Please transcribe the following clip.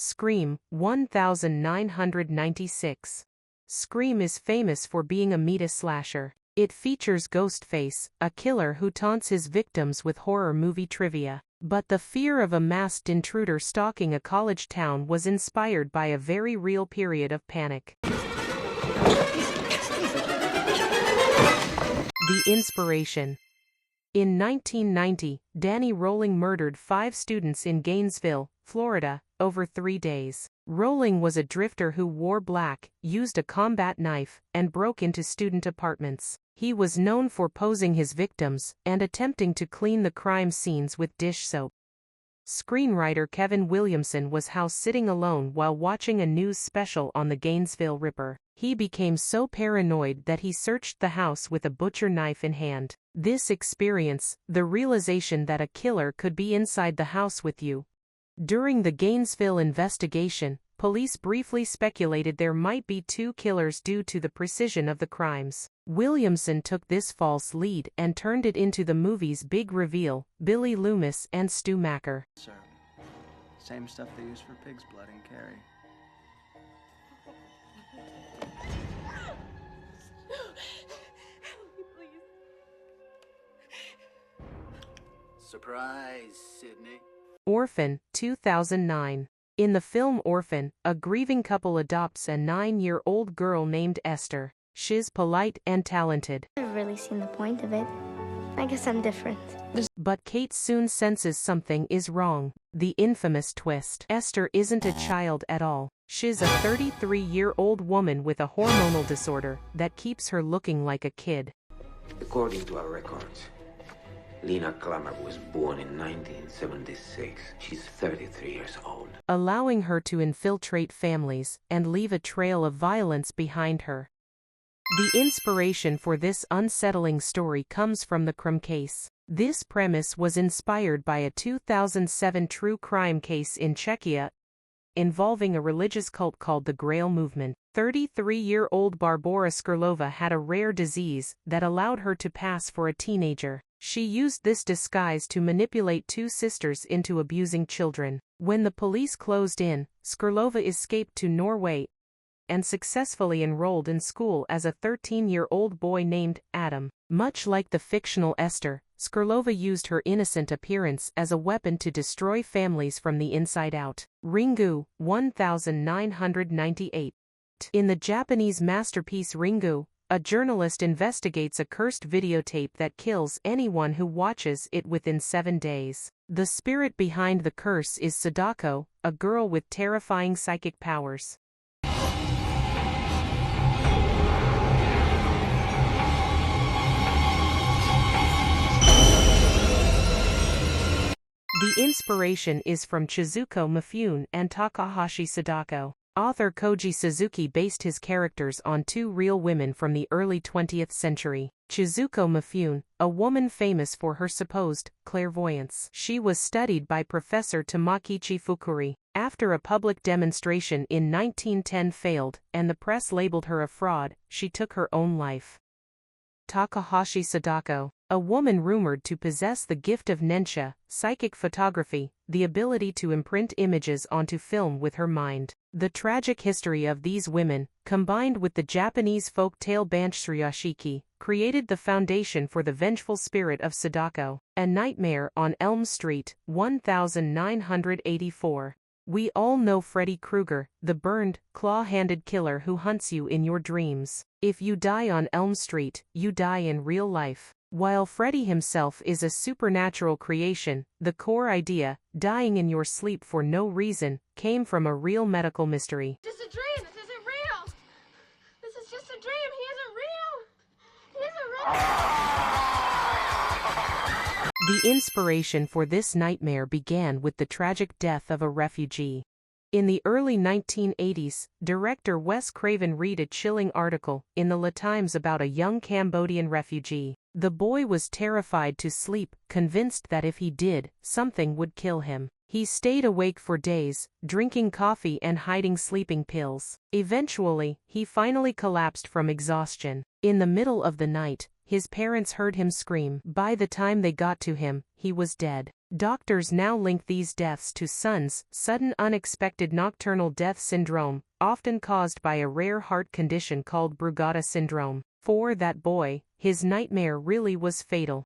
Scream, 1996. Scream is famous for being a meta slasher. It features Ghostface, a killer who taunts his victims with horror movie trivia. But the fear of a masked intruder stalking a college town was inspired by a very real period of panic. The inspiration. In 1990, Danny Rolling murdered 5 students in Gainesville, Florida, over 3 days. Rolling was a drifter who wore black, used a combat knife, and broke into student apartments. He was known for posing his victims and attempting to clean the crime scenes with dish soap. Screenwriter Kevin Williamson was house-sitting alone while watching a news special on the Gainesville Ripper. He became so paranoid that he searched the house with a butcher knife in hand. This experience, the realization that a killer could be inside the house with you. During the Gainesville investigation, police briefly speculated there might be 2 killers due to the precision of the crimes. Williamson took this false lead and turned it into the movie's big reveal, Billy Loomis and Stu Macker. Sir, same stuff they use for pig's blood in Carrie. Surprise, Sydney. Orphan, 2009. In the film Orphan, a grieving couple adopts a 9-year-old girl named Esther. She's polite and talented. I've really seen the point of it. I guess I'm different. But Kate soon senses something is wrong. The infamous twist. Esther isn't a child at all. She's a 33-year-old woman with a hormonal disorder that keeps her looking like a kid. According to our records, Lena Klammer was born in 1976. She's 33 years old. Allowing her to infiltrate families and leave a trail of violence behind her. The inspiration for this unsettling story comes from the Kuřim Case. This premise was inspired by a 2007 true crime case in Czechia involving a religious cult called the Grail Movement. 33-year-old Barbora Skrylova had a rare disease that allowed her to pass for a teenager. She used this disguise to manipulate 2 sisters into abusing children. When the police closed in, Skrylova escaped to Norway and successfully enrolled in school as a 13-year-old boy named Adam. Much like the fictional Esther, Skrylova used her innocent appearance as a weapon to destroy families from the inside out. Ringu, 1998. In the Japanese masterpiece Ringu, a journalist investigates a cursed videotape that kills anyone who watches it within 7 days. The spirit behind the curse is Sadako, a girl with terrifying psychic powers. The inspiration is from Chizuko Mifune and Takahashi Sadako. Author Koji Suzuki based his characters on 2 real women from the early 20th century. Chizuko Mifune, a woman famous for her supposed clairvoyance. She was studied by Professor Tamakichi Fukuri. After a public demonstration in 1910 failed, and the press labeled her a fraud, she took her own life. Takahashi Sadako, a woman rumored to possess the gift of nensha, psychic photography, the ability to imprint images onto film with her mind. The tragic history of these women, combined with the Japanese folk tale Banshiryoshiki, created the foundation for the vengeful spirit of Sadako. A Nightmare on Elm Street, 1984. We all know Freddy Krueger, the burned, claw-handed killer who hunts you in your dreams. If you die on Elm Street, you die in real life. While Freddy himself is a supernatural creation, the core idea, dying in your sleep for no reason, came from a real medical mystery. Just a dream. This isn't real. This is just a dream. He isn't real. He isn't real. The inspiration for this nightmare began with the tragic death of a refugee. In the early 1980s, director Wes Craven read a chilling article in the Le Times about a young Cambodian refugee. The boy was terrified to sleep, convinced that if he did, something would kill him. He stayed awake for days, drinking coffee and hiding sleeping pills. Eventually, he finally collapsed from exhaustion. In the middle of the night, His parents heard him scream. By the time they got to him, he was dead. Doctors now link these deaths to Son's sudden unexpected nocturnal death syndrome, often caused by a rare heart condition called Brugada syndrome. For that boy, his nightmare really was fatal.